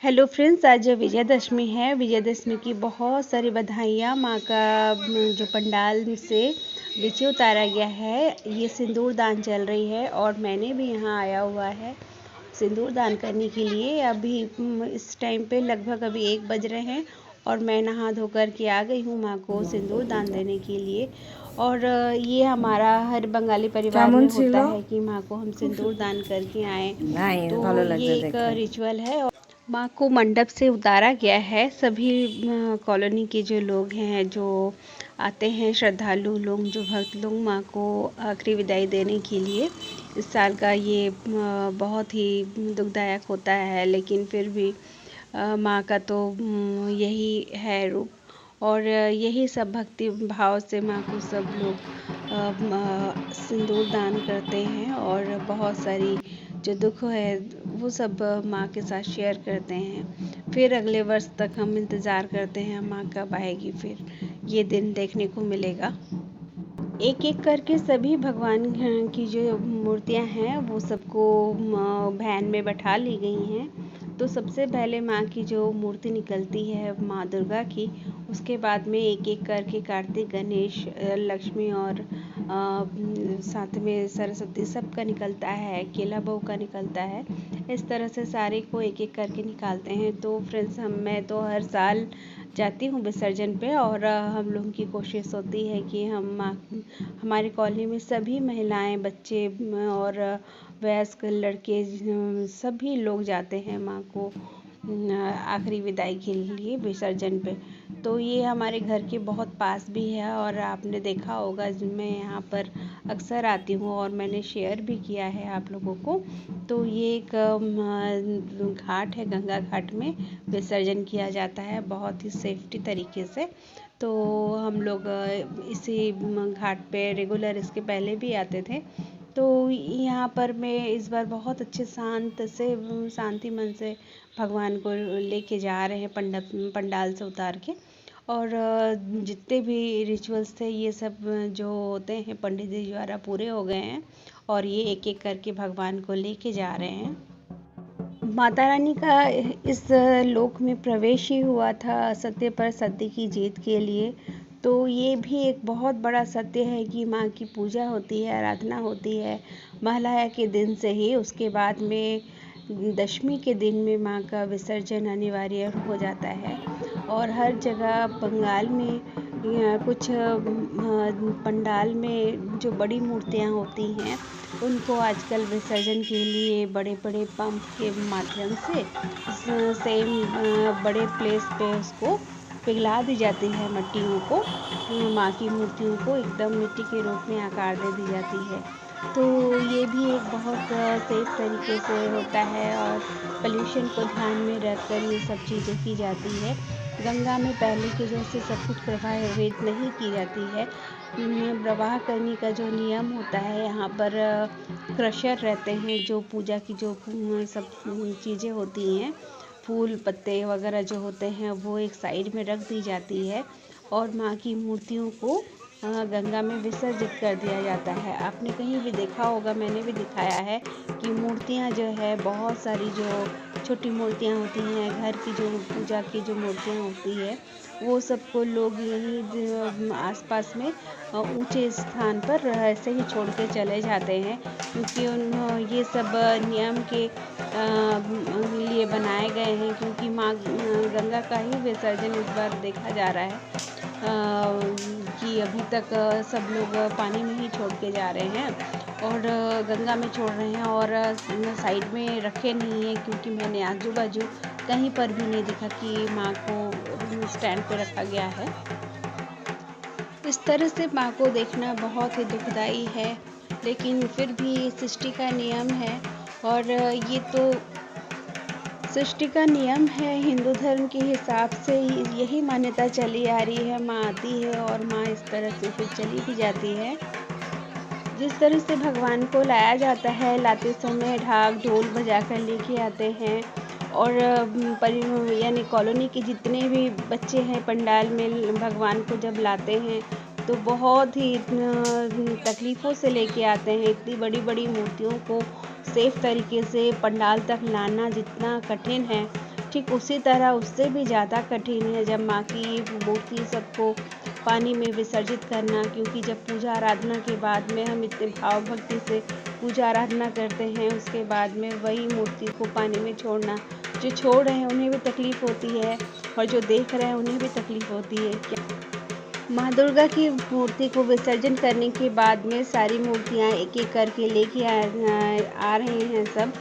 Hello friends, आज विजयदशमी है। विजयदशमी की बहुत सारी बधाइयाँ। माँ का जो पंडाल से नीचे उतारा गया है, ये सिंदूर दान चल रही है और मैंने भी यहाँ आया हुआ है सिंदूर दान करने के लिए। अभी इस टाइम पे लगभग अभी 1 बज रहे हैं और मैं नहा धो कर के आ गई हूँ माँ को सिंदूर दान देने के लिए। और ये हमारा हर बंगाली परिवार में होता है कि माँ को हम सिंदूर दान करके आएँ, तो ये एक रिचुअल है। माँ को मंडप से उतारा गया है। सभी कॉलोनी के जो लोग हैं, जो आते हैं, श्रद्धालु लोग, जो भक्त लोग माँ को आखिरी विदाई देने के लिए। इस साल का ये बहुत ही दुखदायक होता है, लेकिन फिर भी माँ का तो यही है रूप और यही सब भक्ति भाव से माँ को सब लोग सिंदूर दान करते हैं और बहुत सारी जो दुख है वो सब माँ के साथ शेयर करते हैं। फिर अगले वर्ष तक हम इंतज़ार करते हैं माँ कब आएगी, फिर ये दिन देखने को मिलेगा। एक एक करके सभी भगवान की जो मूर्तियाँ हैं वो सबको वैन में बैठा ली गई हैं। तो सबसे पहले माँ की जो मूर्ति निकलती है माँ दुर्गा की, उसके बाद में एक एक करके कार्तिक, गणेश, लक्ष्मी और साथ में सरस्वती सबका निकलता है, केला बहू का निकलता है। इस तरह से सारे को एक एक करके निकालते हैं। तो फ्रेंड्स, मैं तो हर साल जाती हूँ विसर्जन पे और हम लोगों की कोशिश होती है कि हमारी कॉलोनी में सभी महिलाएं, बच्चे और वयस्क लड़के सभी लोग जाते हैं माँ को आखिरी विदाई के लिए विसर्जन पे। तो ये हमारे घर के बहुत पास भी है और आपने देखा होगा, मैं यहाँ पर अक्सर आती हूँ और मैंने शेयर भी किया है आप लोगों को। तो ये एक घाट है, गंगा घाट में विसर्जन किया जाता है बहुत ही सेफ्टी तरीके से। तो हम लोग इसी घाट पे रेगुलर इसके पहले भी आते थे। तो यहाँ पर मैं इस बार बहुत अच्छे शांति मन से भगवान को लेके जा रहे हैं पंडाल से उतार के। और जितने भी रिचुअल्स थे ये सब जो होते हैं पंडित जी द्वारा पूरे हो गए हैं और ये एक एक करके भगवान को लेके जा रहे हैं। माता रानी का इस लोक में प्रवेश ही हुआ था सत्य पर सत्य की जीत के लिए। तो ये भी एक बहुत बड़ा सत्य है कि माँ की पूजा होती है, आराधना होती है महालया के दिन से ही। उसके बाद में दशमी के दिन में माँ का विसर्जन अनिवार्य हो जाता है। और हर जगह बंगाल में कुछ पंडाल में जो बड़ी मूर्तियाँ होती हैं उनको आजकल विसर्जन के लिए बड़े बड़े पंप के माध्यम से सेम बड़े प्लेस पे उसको पिघला दी जाती है। मट्टियों को, माँ की मूर्तियों को एकदम मिट्टी के रूप में आकार दे दी जाती है। तो ये भी एक बहुत सेफ तरीके से होता है और पोल्यूशन को ध्यान में रखकर ये सब चीज़ें की जाती है। गंगा में पहले के जैसे सब कुछ प्रवाहित नहीं की जाती है। प्रवाह करने का जो नियम होता है, यहाँ पर क्रशर रहते हैं, जो पूजा की जो सब चीज़ें होती हैं, फूल पत्ते वगैरह जो होते हैं वो एक साइड में रख दी जाती है और माँ की मूर्तियों को गंगा में विसर्जित कर दिया जाता है। आपने कहीं भी देखा होगा, मैंने भी दिखाया है कि मूर्तियाँ जो है बहुत सारी जो छोटी मूर्तियाँ होती हैं, घर की जो पूजा की जो मूर्तियाँ होती है, वो सबको लोग यहीं आसपास में ऊंचे स्थान पर ऐसे ही छोड़ के चले जाते हैं, क्योंकि ये सब नियम के लिए बनाए गए हैं। क्योंकि माँ गंगा का ही विसर्जन इस बार देखा जा रहा है कि अभी तक सब लोग पानी में ही छोड़ के जा रहे हैं और गंगा में छोड़ रहे हैं और साइड में रखे नहीं हैं। क्योंकि मैंने आजू बाजू कहीं पर भी नहीं देखा कि माँ को स्टैंड पे रखा गया है। इस तरह से माँ को देखना बहुत ही दुखदाई है, लेकिन फिर भी सृष्टि का नियम है और ये तो सृष्टि का नियम है। हिंदू धर्म के हिसाब से यही मान्यता चली आ रही है। माँ आती है और माँ इस तरह से फिर चली भी जाती है। जिस तरह से भगवान को लाया जाता है, लाते समय ढाक ढोल बजा कर लेके आते हैं और यानी कॉलोनी के जितने भी बच्चे हैं पंडाल में भगवान को जब लाते हैं तो बहुत ही तकलीफ़ों से लेके आते हैं। इतनी बड़ी बड़ी मूर्तियों को सेफ तरीके से पंडाल तक लाना जितना कठिन है, ठीक उसी तरह उससे भी ज़्यादा कठिन है जब माँ की मूर्ति सबको पानी में विसर्जित करना, क्योंकि जब पूजा आराधना के बाद में हम इतने भाव भक्ति से पूजा आराधना करते हैं, उसके बाद में वही मूर्ति को पानी में छोड़ना, जो छोड़ रहे हैं उन्हें भी तकलीफ़ होती है और जो देख रहे हैं उन्हें भी तकलीफ़ होती है। माँ दुर्गा की मूर्ति को विसर्जन करने के बाद में सारी मूर्तियाँ एक एक करके लेके आ रहे हैं सब।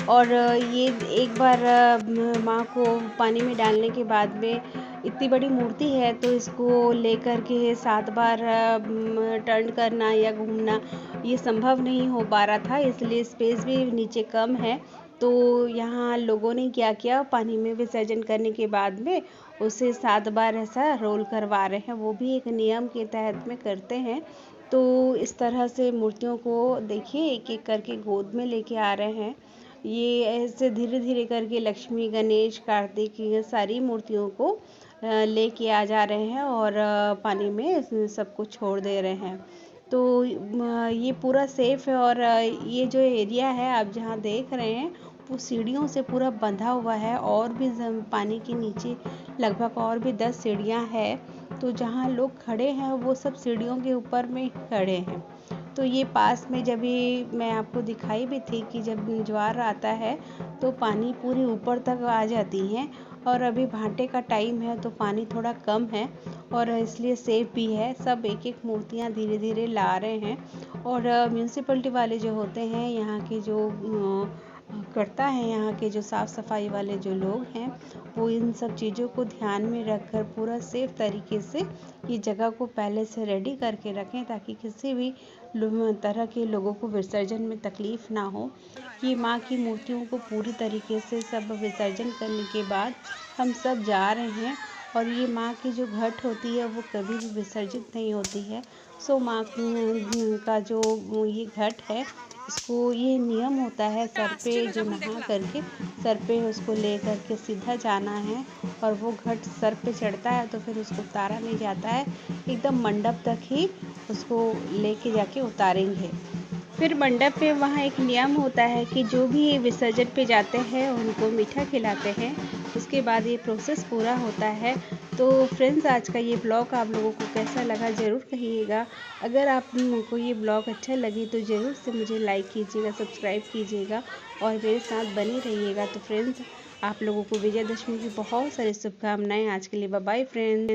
और ये एक बार माँ को पानी में डालने के बाद में इतनी बड़ी मूर्ति है तो इसको लेकर के 7 बार टर्न करना या घूमना ये संभव नहीं हो पा रहा था, इसलिए स्पेस भी नीचे कम है। तो यहाँ लोगों ने क्या किया, पानी में विसर्जन करने के बाद में उसे 7 बार ऐसा रोल करवा रहे हैं, वो भी एक नियम के तहत में करते हैं। तो इस तरह से मूर्तियों को देखिए एक एक करके गोद में लेके आ रहे हैं। ये ऐसे धीरे धीरे करके लक्ष्मी, गणेश, कार्तिक, ये सारी मूर्तियों को लेके आ जा रहे हैं और पानी में सबको छोड़ दे रहे हैं। तो ये पूरा सेफ है और ये जो एरिया है आप जहाँ देख रहे हैं वो सीढ़ियों से पूरा बंधा हुआ है और भी पानी के नीचे लगभग और भी 10 सीढ़ियाँ हैं। तो जहाँ लोग खड़े हैं वो सब सीढ़ियों के ऊपर में खड़े हैं। तो ये पास में जब भी मैं आपको दिखाई भी थी कि जब ज्वार आता है तो पानी पूरी ऊपर तक आ जाती हैं और अभी भाटे का टाइम है तो पानी थोड़ा कम है और इसलिए सेफ भी है। सब एक एक मूर्तियाँ धीरे धीरे ला रहे हैं और म्यूनसिपलिटी वाले जो होते हैं, यहाँ के जो करता है, यहाँ के जो साफ़ सफाई वाले जो लोग हैं, वो इन सब चीज़ों को ध्यान में रखकर पूरा सेफ तरीके से ये जगह को पहले से रेडी करके रखें ताकि किसी भी तरह के लोगों को विसर्जन में तकलीफ़ ना हो। ये माँ की मूर्तियों को पूरी तरीके से सब विसर्जन करने के बाद हम सब जा रहे हैं और ये माँ की जो घट होती है वो कभी भी विसर्जित नहीं होती है। सो माँ का जो ये घट है, इसको ये नियम होता है सर पे जो नहा करके सर पे उसको ले करके सीधा जाना है और वो घट सर पे चढ़ता है तो फिर उसको उतारा नहीं जाता है, एकदम मंडप तक ही उसको लेके जाके उतारेंगे। फिर मंडप पे वहाँ एक नियम होता है कि जो भी विसर्जन पे जाते हैं उनको मीठा खिलाते हैं, उसके बाद ये प्रोसेस पूरा होता है। तो फ्रेंड्स, आज का ये ब्लॉग आप लोगों को कैसा लगा ज़रूर कहिएगा। अगर आपको ये ब्लॉग अच्छा लगे तो ज़रूर से मुझे लाइक कीजिएगा, सब्सक्राइब कीजिएगा और मेरे साथ बने रहिएगा। तो फ्रेंड्स, आप लोगों को विजयदशमी की बहुत सारी शुभकामनाएँ। आज के लिए बाय बाय फ्रेंड्स।